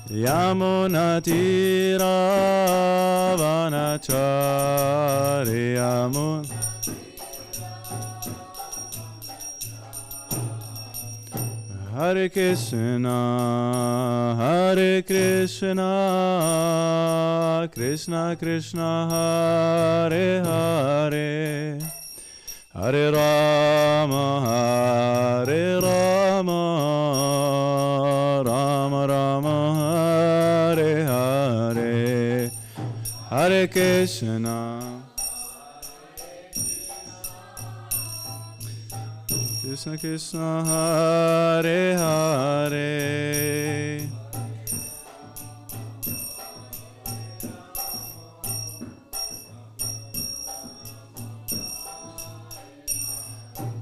Yamunatiravanachari Yamun. Hare Krishna, Hare Krishna, Krishna Krishna, Hare Hare, Hare Rama, Hare Rama, Rama Rama, Hare Hare, Hare Krishna, Krishna Krishna, Hare Hare.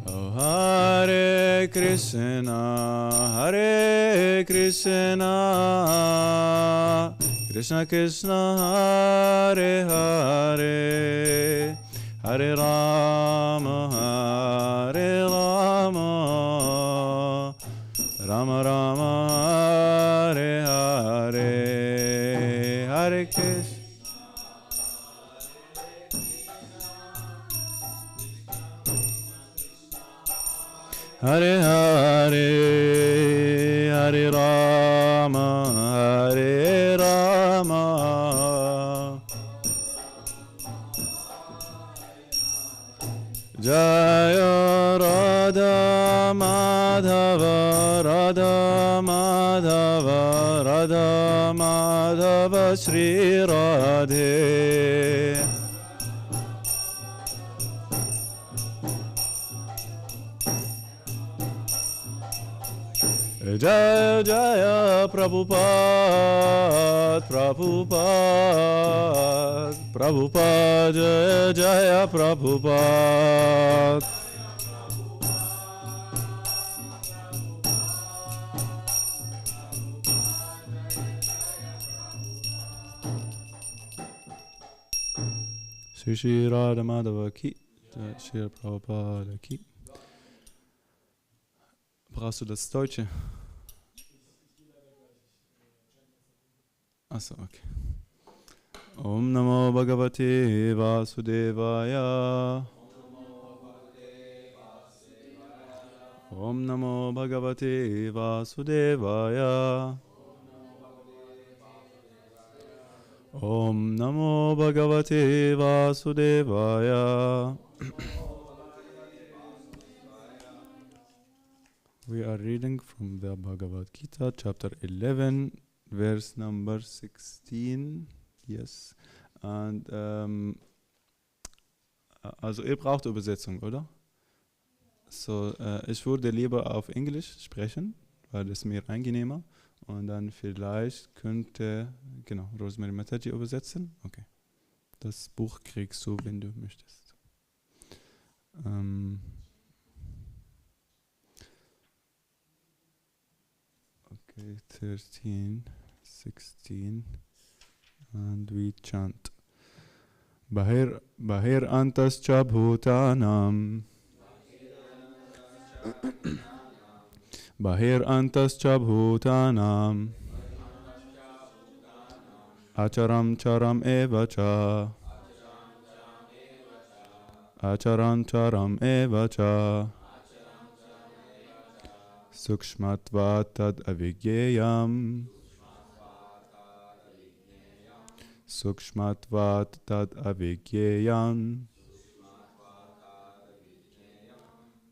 Oh, Hare Krishna, Hare Krishna, Krishna Krishna, Hare Hare, Hare Rama, Hare Rama, Rama Rama, Hare Hare, Hare Krishna. Hare Hare, Hare Rama, Hare Rama, Jaya Radha Madhava, Radha Madhava, Radha Madhava, Shri Radhe. Jaya Jaya Prabhupada, Prabhupada, Prabhupada, Jaya Jaya Prabhupada. Shri Shri Radha Madhava ki, Shri Prabhupada ki. Brauchst du das Deutsche? Achso, okay. Om Namo Bhagavate Vasudevaya. Om Namo Bhagavate Vasudevaya. Om Namo Bhagavate Vasudevaya. We are reading from the Bhagavad Gita, chapter 11, verse number 16. Yes. And, also ihr braucht Übersetzung, oder? So, ich würde lieber auf Englisch sprechen, weil es mir angenehmer. Und dann vielleicht könnte, genau, Rosemary Mataji übersetzen. Okay. Das Buch kriegst du, wenn du möchtest. Okay, 13, 16, and we chant. Bahir antascha bhutanam. Bahir antascha bhutanam. Acharam charam evacha. Acharam charam evacha. Sukshmatvat tad avigyeyam. Sukshmatvat tad avigyeyam.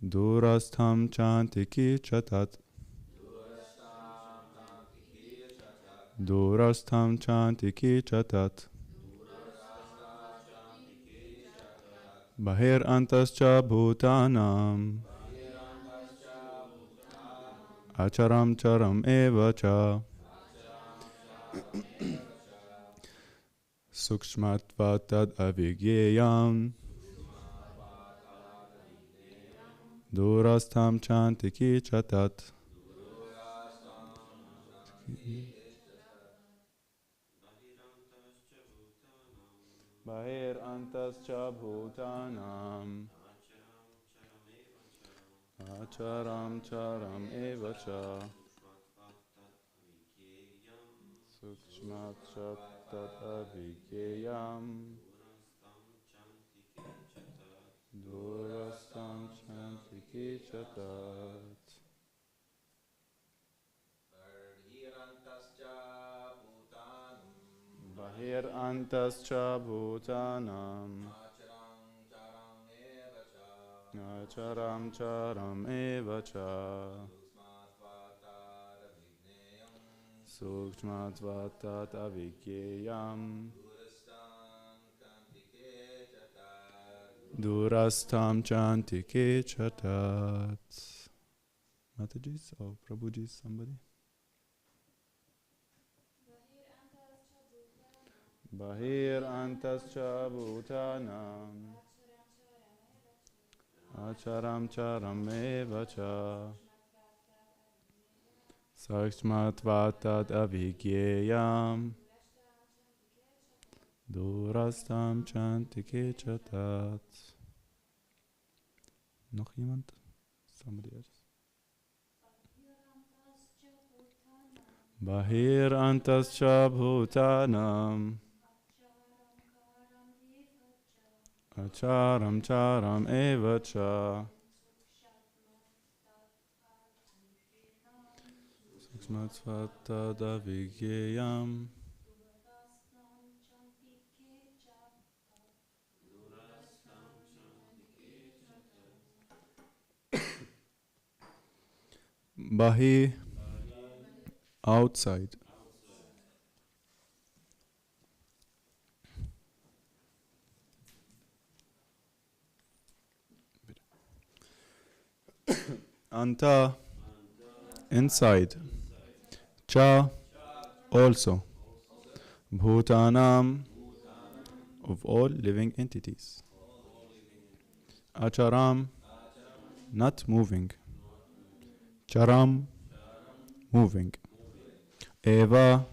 Durastham chantiki chatat. Durastham chantiki chatat. Bahir antascha bhutanam. Acharam charam evacha. Sukshmatvat tad avigyeyam. Durastham chantiki chatat. Bahir antascha bhutanam. Acharam charam evacha. Tadavigyayam Durastam Chantiki Chatat Bahir Antascha Bhutanam Acharam Charam Evacha Sukshmatvatat Avigyayam Durastam Chantike Chatat. Mataji's or Prabhuji's, somebody? Bahir Antascha Bhutanam Acharam Charam Evacha Sakshmatvatat Avigyayam Durastam Chantike Chatat. Noch jemand? Somebody else? Bahir Antascha Bhutanam Acharam Charam Evacha Sakshmatvatat Avigyayam Bahi, outside. Anta, inside. Cha, also. Bhutanam, of all living entities. Acharam, not moving. Charam, moving. Eva,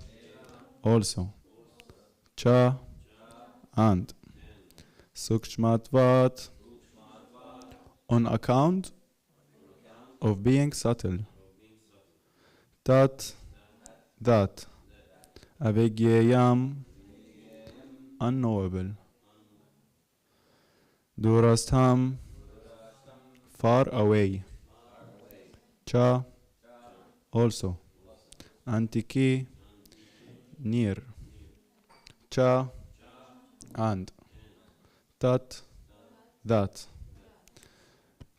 also. Cha, and. Sukshmatvat, on account of being subtle. Tat, that. Avigyayam, unknowable. Durastham, far away. Cha, also. Antiki, near. Cha, and. Tat, that.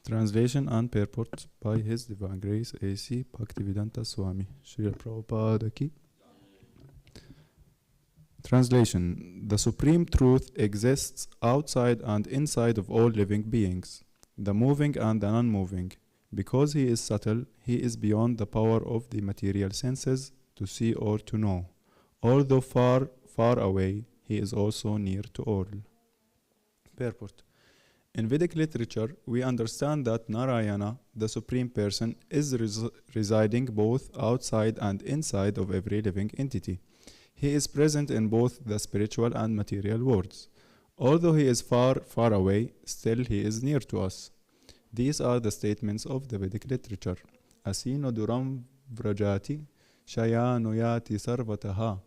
Translation and purport by His Divine Grace A.C. Bhaktivedanta Swami Srila Prabhupada Ki. Translation: the Supreme Truth exists outside and inside of all living beings, the moving and the non-moving. Because He is subtle, He is beyond the power of the material senses to see or to know. Although far, far away, He is also near to all. Purport: in Vedic literature, we understand that Narayana, the Supreme Person, is residing both outside and inside of every living entity. He is present in both the spiritual and material worlds. Although He is far, far away, still He is near to us. These are the statements of the Vedic literature. Asino duram vrajati shayanuyati sarvataha.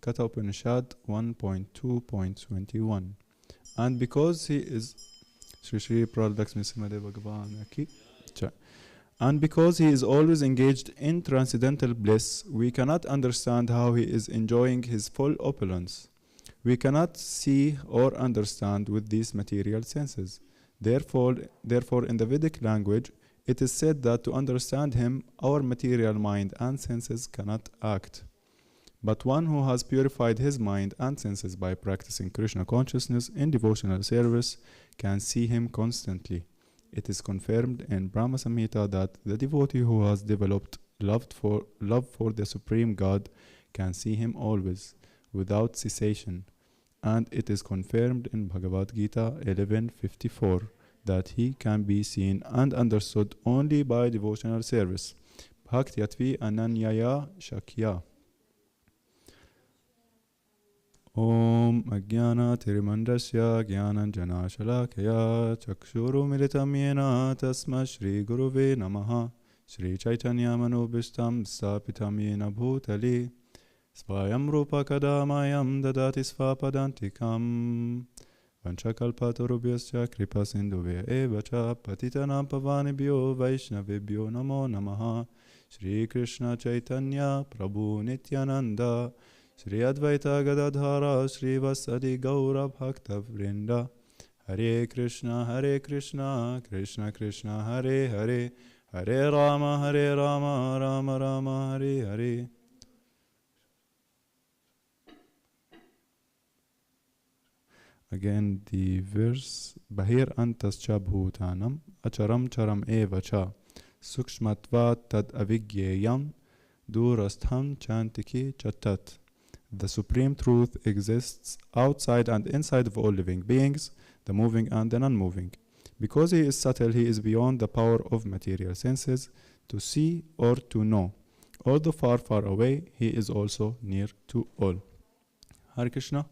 Katha Upanishad 1.2.21. And because He is Shri Shri Prabhupada Bhagavan Ki. And because He is always engaged in transcendental bliss, we cannot understand how He is enjoying His full opulence. We cannot see or understand with these material senses. Therefore, in the Vedic language, it is said that to understand Him, our material mind and senses cannot act. But one who has purified his mind and senses by practicing Krishna consciousness in devotional service can see Him constantly. It is confirmed in Brahma Samhita that the devotee who has developed love for the Supreme God can see Him always, without cessation. And it is confirmed in Bhagavad Gita 11.54 that He can be seen and understood only by devotional service. Bhaktiyatvi ananyaya shakya. Om Ajnana Tirimandasya Jnananjana Shalakaya Chakshuru Militam Yena Tasma Shri Guruve Namaha Shri Chaitanya Manobishtam Stapitam Yena Bhutali Svayam Rupa Kadamayam Dadati Svapadantikam Vanchakalpatarubhyascha Kripa Sindhuvya Evacha Patitanam Pavanibhyo Vaishnavibhyo Namo Namaha Shri Krishna Chaitanya Prabhu Nityananda Shri Advaita Gadadhara Shri Vasadi Gaura Bhakta Vrinda Hare Krishna Krishna Krishna Hare Hare Hare Rama Rama Rama Hare Hare. Again, the verse Bahir Antascha Bhutanam Acharam Charam Evacha Sukshmatvat Tad Avigyayam Durastham Chantiki Chatat. The Supreme Truth exists outside and inside of all living beings, the moving and the non-moving. Because he is subtle, he is beyond the power of material senses to see or to know. Although far, far away, he is also near to all. Hare Krishna.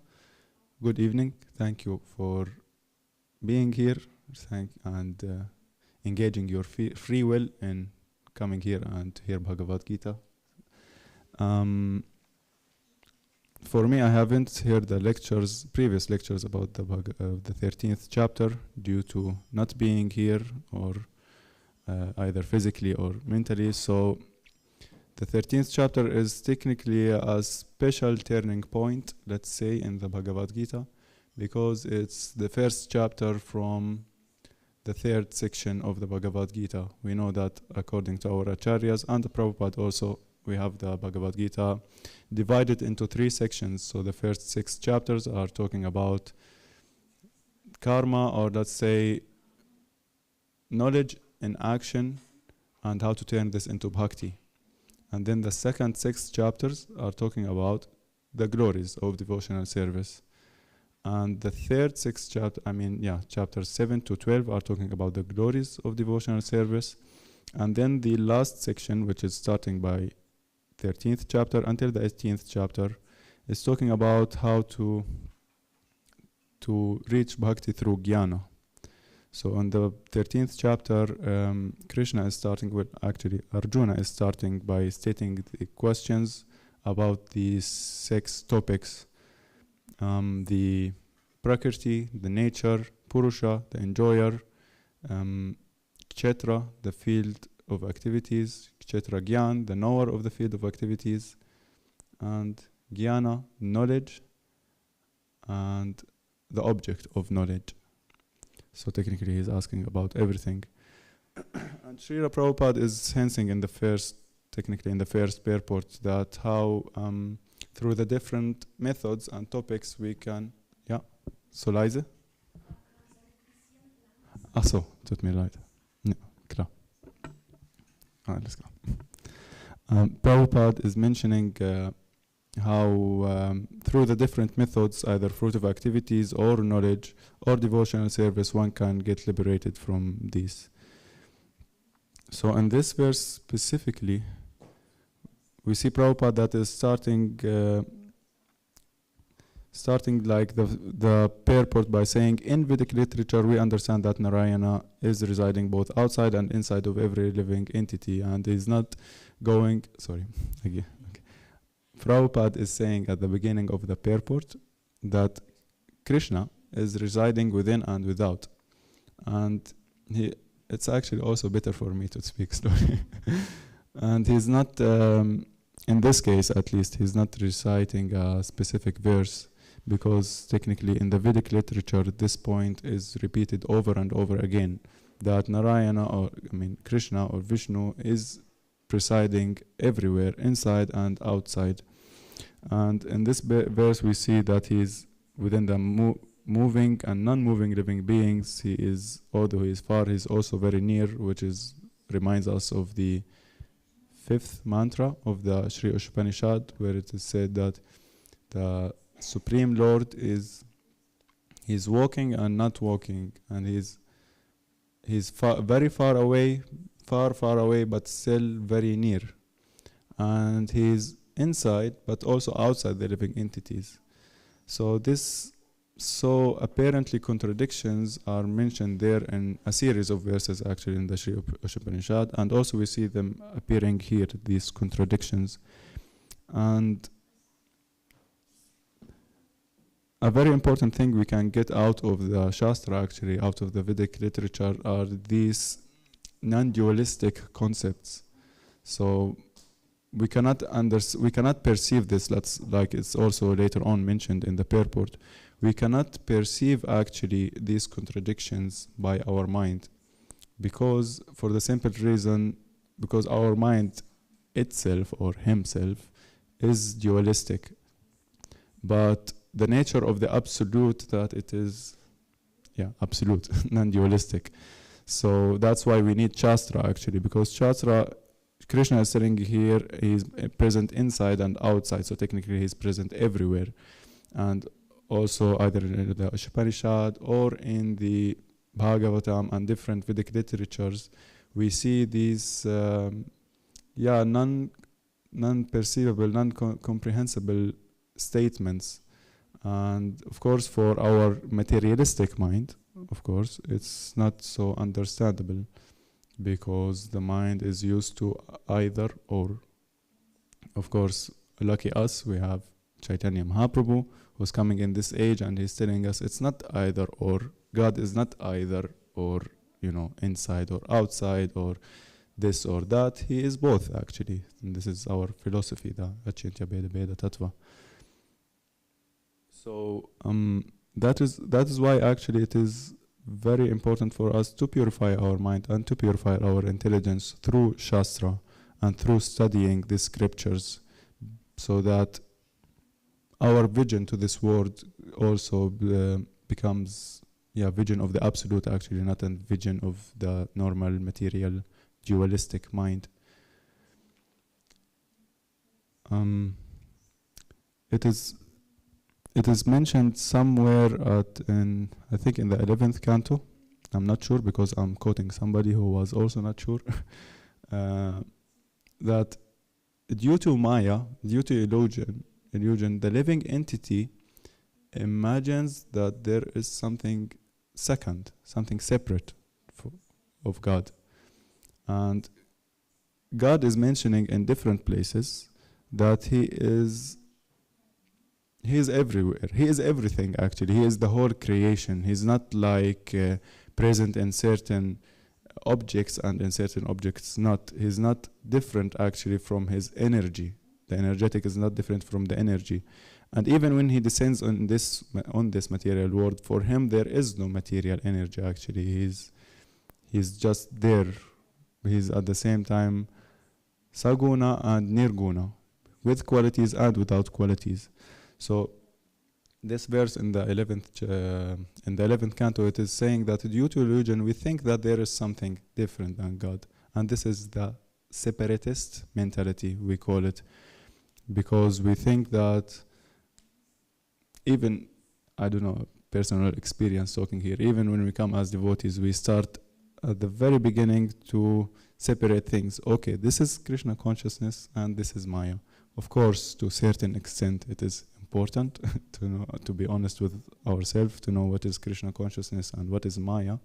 Good evening. Thank you for being here and engaging your free will in coming here and to hear Bhagavad Gita. For me, I haven't heard the previous lectures about the 13th chapter due to not being here or either physically or mentally. So the 13th chapter is technically a special turning point, let's say, in the Bhagavad Gita, because it's the first chapter from the third section of the Bhagavad Gita. We know that according to our acharyas and the Prabhupada also, we have the Bhagavad Gita divided into 3 sections. So the first 6 chapters are talking about karma, or let's say knowledge in action and how to turn this into bhakti. And then the second 6 chapters are talking about the glories of devotional service. And the third 6 chapters 7 to 12 are talking about the glories of devotional service. And then the last section, which is starting by 13th chapter until the 18th chapter, is talking about how to reach bhakti through jnana. So on the 13th chapter, Arjuna is starting by stating the questions about these 6 topics. The Prakriti, the nature, Purusha, the enjoyer, Kshetra, the field of activities, Kshetra Gyan, the knower of the field of activities, and Jnana, knowledge, and the object of knowledge. So technically he's asking about everything. And Srila Prabhupada is hensing in the first purport that how through the different methods and topics we can, så leise? Ach so, tut mir leid. Ja, klar. Alles klar. Prabhupada is mentioning how through the different methods, either fruitive activities or knowledge or devotional service, one can get liberated from these. So in this verse specifically, we see Prabhupada that is starting like the purport by saying, in Vedic literature we understand that Narayana is residing both outside and inside of every living entity, and is not going, Prabhupada is saying at the beginning of the purport that Krishna is residing within and without. And it's actually also better for me to speak slowly. And he's not, in this case at least, he's not reciting a specific verse, because technically in the Vedic literature this point is repeated over and over again, that Narayana, Krishna or Vishnu is presiding everywhere, inside and outside. And in this verse we see that he is within the moving and non-moving living beings. He is, although he is far, he is also very near, which reminds us of the 5th mantra of the Sri Upanishad, where it is said that the Supreme Lord is walking and not walking, and he's very far away, but still very near. And he's inside, but also outside the living entities. So apparently contradictions are mentioned there in a series of verses actually in the Sri Upanishad, and also we see them appearing here, these contradictions. And a very important thing we can get out of the Shastra, actually, out of the Vedic literature, are these non-dualistic concepts. So we cannot perceive this. Like it's also later on mentioned in the purport. We cannot perceive actually these contradictions by our mind, because for the simple reason, because our mind itself or himself is dualistic. But the nature of the absolute, that it is, absolute, non-dualistic. So that's why we need Shastra, actually, because Shastra, Krishna is saying here, he's present inside and outside, so technically he's present everywhere. And also either in the Upanishad or in the Bhagavatam and different Vedic literatures, we see these non-perceivable, non-comprehensible statements. And of course, for our materialistic mind, of course, it's not so understandable, because the mind is used to either or. Of course, lucky us, we have Chaitanya Mahaprabhu, who's coming in this age, and he's telling us it's not either or. God is not either or, inside or outside or this or that. He is both, actually. And this is our philosophy, the Achintya Bheda Bheda Tattva. So that is why actually it is very important for us to purify our mind and to purify our intelligence through Shastra and through studying the scriptures, so that our vision to this world also becomes vision of the absolute, actually, not a vision of the normal material dualistic mind. It is mentioned somewhere I think in the 11th canto. I'm not sure, because I'm quoting somebody who was also not sure. That due to Maya, due to illusion, the living entity imagines that there is something second, something separate of God. And God is mentioning in different places that He is everywhere. He is everything, actually. He is the whole creation. He's not like present in certain objects and in certain objects not. He's not different, actually, from His energy. The energetic is not different from the energy. And even when He descends on this material world, for Him there is no material energy, actually. He's just there. He's at the same time Saguna and Nirguna, with qualities and without qualities. So this verse in the 11th canto, it is saying that due to illusion we think that there is something different than God, and this is the separatist mentality, we call it, because we think that, even, I don't know, personal experience talking here, even when we come as devotees, we start at the very beginning to separate things. Okay, this is Krishna consciousness and this is Maya. Of course, to a certain extent, it is important to be honest with ourselves, to know what is Krishna consciousness and what is Maya,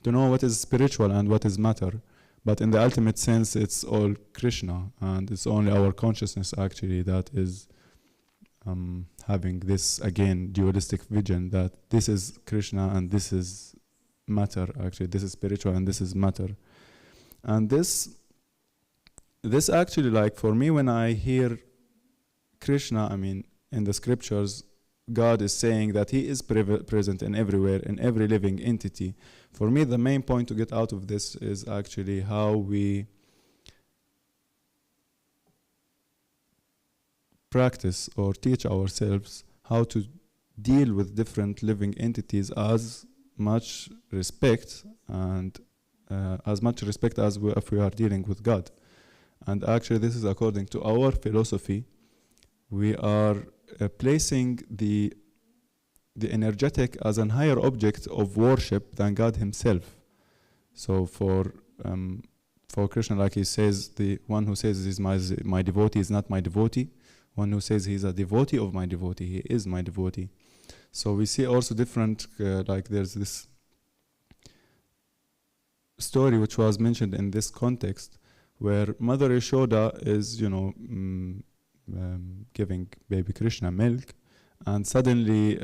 to know what is spiritual and what is matter. But in the ultimate sense, it's all Krishna, and it's only our consciousness, actually, that is having this, again, dualistic vision, that this is Krishna and this is matter, actually. This is spiritual and this is matter. And this actually, like, for me, when I hear Krishna, I mean, in the scriptures, God is saying that He is present in everywhere, in every living entity. For me, the main point to get out of this is actually how we practice or teach ourselves how to deal with different living entities as much respect and as if we are dealing with God. And actually, this is according to our philosophy. We are placing the energetic as an higher object of worship than God Himself. So for Krishna, like he says, the one who says he's my devotee is not my devotee. One who says he's a devotee of my devotee, he is my devotee. So we see also different, like there's this story which was mentioned in this context, where Mother Yashoda is, giving baby Krishna milk, and suddenly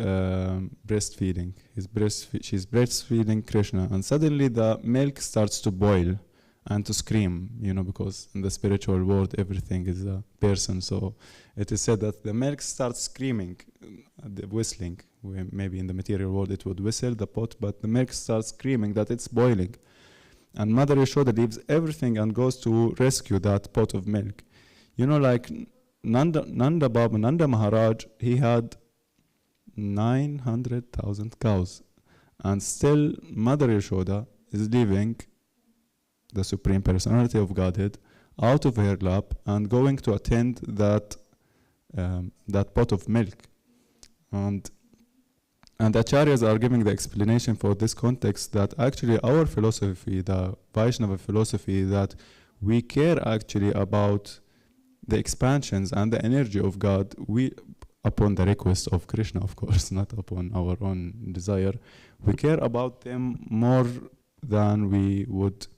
breastfeeding. She's breastfeeding Krishna, and suddenly the milk starts to boil and to scream, because in the spiritual world everything is a person. So it is said that the milk starts screaming, whistling. Maybe in the material world it would whistle, the pot, but the milk starts screaming that it's boiling. And Mother Yashoda leaves everything and goes to rescue that pot of milk. Like Nanda Baba, Nanda Maharaj, he had 900,000 cows. And still Mother Yashoda is leaving the Supreme Personality of Godhead out of her lap and going to attend that pot of milk. And the Acharyas are giving the explanation for this context that actually our philosophy, the Vaishnava philosophy, that we care actually about the expansions and the energy of God, upon the request of Krishna, of course, not upon our own desire. We care about them more than we would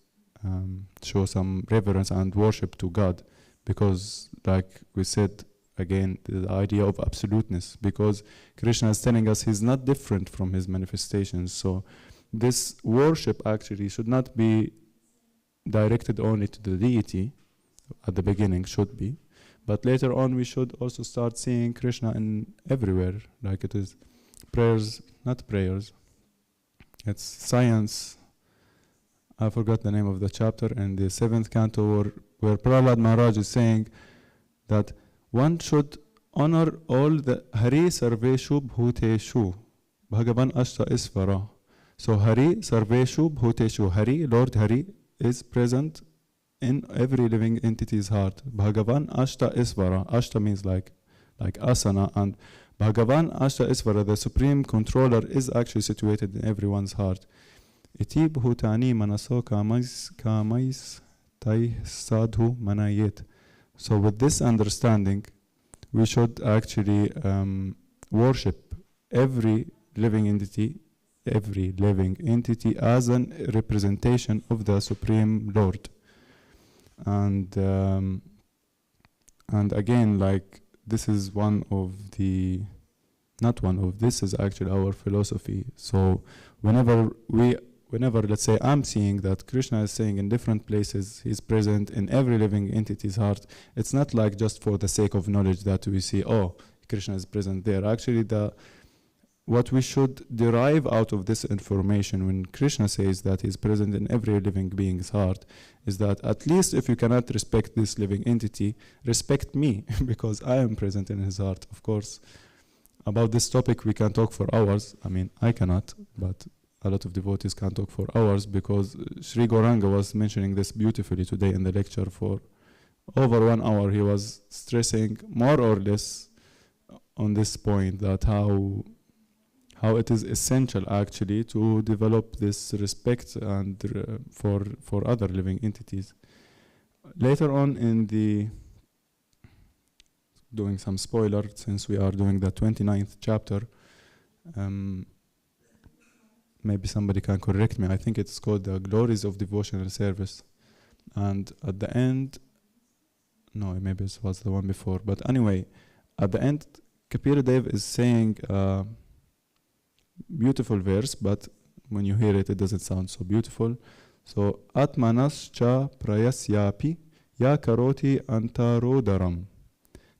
show some reverence and worship to God, because like we said again, the idea of absoluteness, because Krishna is telling us he's not different from his manifestations. So this worship actually should not be directed only to the deity. At the beginning should be, but later on we should also start seeing Krishna in everywhere, like it is prayers, not prayers, it's science. I forgot the name of the chapter in the 7th canto where Prahlad Maharaj is saying that one should honor all the Hari Sarveshu Bhuteshu Bhagavan Ashta Isvara. So Hari Sarveshu Bhuteshu, Hari, Lord Hari, is present in every living entity's heart. Bhagavan Ashta Isvara. Ashta means like asana, and Bhagavan Ashta Isvara, the supreme controller, is actually situated in everyone's heart. Iti bhutani manaso kamais tai sadhu manayet. So with this understanding, we should actually worship every living entity as a representation of the Supreme Lord. And again, like this is this is actually our philosophy. So whenever let's say I'm seeing that Krishna is saying in different places, he's present in every living entity's heart, it's not like just for the sake of knowledge that we see, oh, Krishna is present there. Actually, what we should derive out of this information when Krishna says that he's present in every living being's heart is that at least if you cannot respect this living entity, respect me, because I am present in his heart. Of course, about this topic we can talk for hours. I mean, I cannot, but a lot of devotees can talk for hours, because Sri Gauranga was mentioning this beautifully today in the lecture. For over 1 hour he was stressing more or less on this point, that how it is essential actually to develop this respect and for other living entities. Later on in doing some spoiler, since we are doing the 29th chapter, maybe somebody can correct me. I think it's called the Glories of Devotional Service. And at the end, no, maybe it was the one before. But anyway, at the end, Kapila Dev is saying a beautiful verse, but when you hear it, it doesn't sound so beautiful. So, Atmanas cha prayasyapi ya karoti antarodaram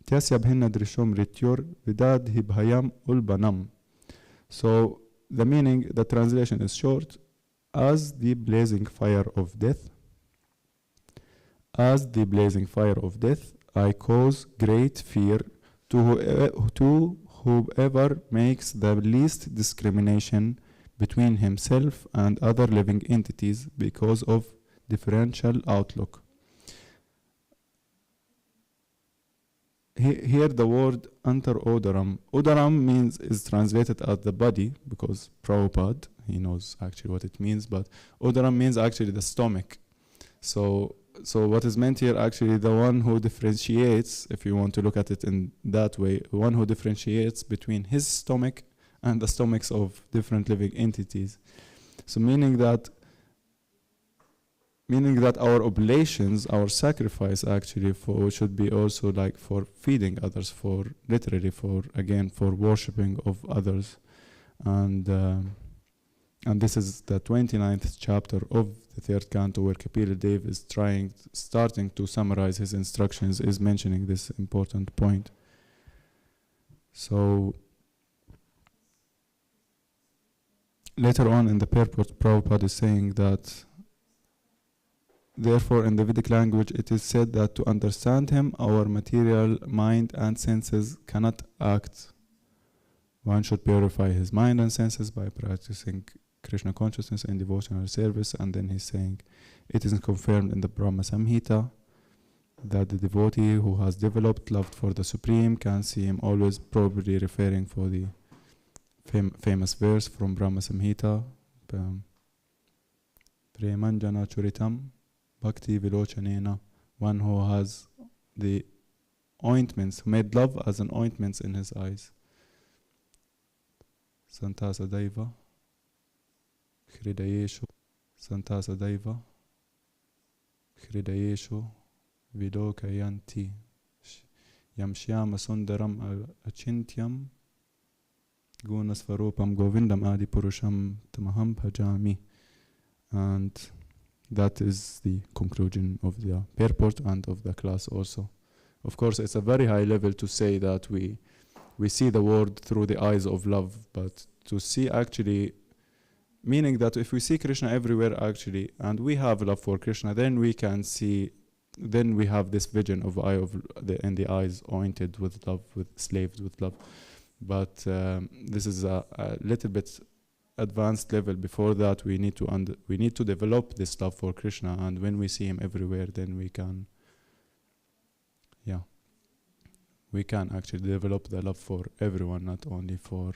tyasya bhinna drishom rityur vidadhi bhayam ulbanam. So, the meaning, the translation is short: as the blazing fire of death, I cause great fear to whoever makes the least discrimination between himself and other living entities because of differential outlook. Here the word odaram is translated as the body, because Prabhupada, he knows actually what it means, but odaram means actually the stomach. So what is meant here, actually the one who differentiates, if you want to look at it in that way, one who differentiates between his stomach and the stomachs of different living entities. So meaning that meaning that our oblations, our sacrifice actually should be also like for feeding others, for literally for again for worshiping of others, and this is the 29th chapter of the third canto where Kapila Dev is starting to summarize his instructions, is mentioning this important point. So later on in the purport, Prabhupada is saying that therefore in the Vedic language it is said that to understand him, our material mind and senses cannot act. One should purify his mind and senses by practicing Krishna consciousness and devotional service. And then he's saying it is confirmed in the Brahma Samhita that the devotee who has developed love for the Supreme can see him, always probably referring for the famous verse from Brahma Samhita, Premanjana Churitam Bhakti Vilochanena, one who has the ointments, who made love as an ointment in his eyes. Santasa Daiva Hridayeshu Santasa Daiva Hridayeshu Vilokayanti Yamshyama Sundaram Achintyam Gunasvarupam Govindam Adi Purusham Tamaham Bhajami. And that is the conclusion of the purport and of the class also. Of course, it's a very high level to say that we see the world through the eyes of love, but to see actually, meaning that if we see Krishna everywhere actually, and we have love for Krishna, then we can see, then we have this vision of eye of and the eyes anointed with love, with slaved with love. But this is a little bit advanced level. Before that, we need to develop this love for Krishna, and when we see him everywhere, then we can actually develop the love for everyone, not only for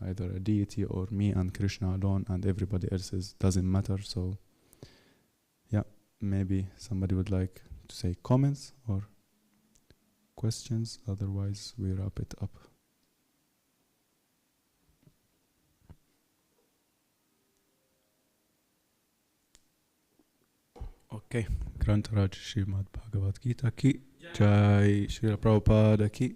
either a deity or me and Krishna alone, and everybody else doesn't matter. So yeah, maybe somebody would like to say comments or questions, otherwise we wrap it up. Okay, Grantaraj Srimad Bhagavad Gita ki Jai, Srila Prabhupada ki